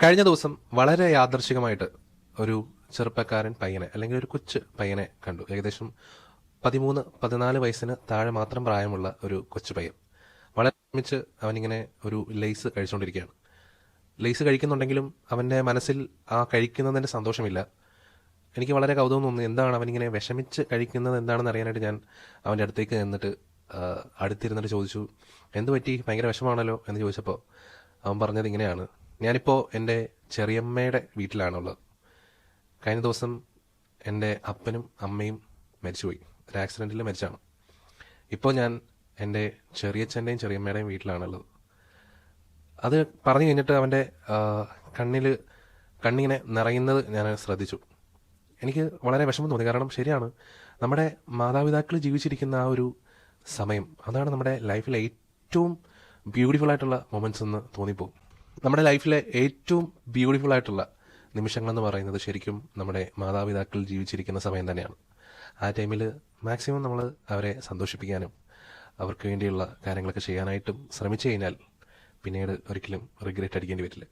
കഴിഞ്ഞ ദിവസം വളരെ യാദൃശികമായിട്ട് ഒരു ചെറുപ്പക്കാരൻ പയ്യനെ അല്ലെങ്കിൽ ഒരു കൊച്ചു പയ്യനെ കണ്ടു. ഏകദേശം 13-14 വയസ്സിന് താഴെ മാത്രം പ്രായമുള്ള ഒരു കൊച്ചു പയ്യൻ. വളരെ ഒരുമിച്ച് അവനിങ്ങനെ ഒരു ലേസ് കഴിച്ചുകൊണ്ടിരിക്കുകയാണ്. ലേസ് കഴിക്കുന്നുണ്ടെങ്കിലും അവൻ്റെ മനസ്സിൽ ആ കഴിക്കുന്നതിൻ്റെ സന്തോഷമില്ല. എനിക്ക് വളരെ കൗതുകം തോന്നുന്നു, എന്താണ് അവനിങ്ങനെ വിഷമിച്ച് കഴിക്കുന്നത് എന്താണെന്ന് അറിയാനായിട്ട് ഞാൻ അവൻ്റെ അടുത്തേക്ക് നിന്നിട്ട് അടുത്തിരുന്നിട്ട് ചോദിച്ചു, എന്തു പറ്റി, ഭയങ്കര വിഷമാണല്ലോ എന്ന് ചോദിച്ചപ്പോൾ അവൻ പറഞ്ഞത് ഇങ്ങനെയാണ്: ഞാനിപ്പോൾ എൻ്റെ ചെറിയമ്മയുടെ വീട്ടിലാണുള്ളത്. കഴിഞ്ഞ ദിവസം എൻ്റെ അപ്പനും അമ്മയും മരിച്ചുപോയി, ഒരു ആക്സിഡൻറ്റിൽ മരിച്ചാണ്. ഇപ്പോൾ ഞാൻ എൻ്റെ ചെറിയച്ഛൻ്റെയും ചെറിയമ്മയുടെയും വീട്ടിലാണുള്ളത്. അത് പറഞ്ഞു കഴിഞ്ഞിട്ട് അവൻ്റെ കണ്ണിങ്ങനെ നിറയുന്നത് ഞാൻ ശ്രദ്ധിച്ചു. എനിക്ക് വളരെ വിഷമം തോന്നി. കാരണം ശരിയാണ്, നമ്മുടെ മാതാപിതാക്കൾ ജീവിച്ചിരിക്കുന്ന ആ ഒരു സമയം, അതാണ് നമ്മുടെ ലൈഫിലെ ഏറ്റവും ബ്യൂട്ടിഫുൾ ആയിട്ടുള്ള മൊമെൻറ്റ്സ് എന്ന് തോന്നിപ്പോകും. നമ്മുടെ ലൈഫിലെ ഏറ്റവും ബ്യൂട്ടിഫുൾ ആയിട്ടുള്ള നിമിഷങ്ങളെന്ന് പറയുന്നത് ശരിക്കും നമ്മുടെ മാതാപിതാക്കൾ ജീവിച്ചിരിക്കുന്ന സമയം തന്നെയാണ്. ആ ടൈമിൽ മാക്സിമം നമ്മൾ അവരെ സന്തോഷിപ്പിക്കാനും അവർക്ക് വേണ്ടിയുള്ള കാര്യങ്ങളൊക്കെ ചെയ്യാനായിട്ടും ശ്രമിച്ചു കഴിഞ്ഞാൽ പിന്നീട് ഒരിക്കലും റിഗ്രറ്റ് അടിക്കേണ്ടി വരില്ല.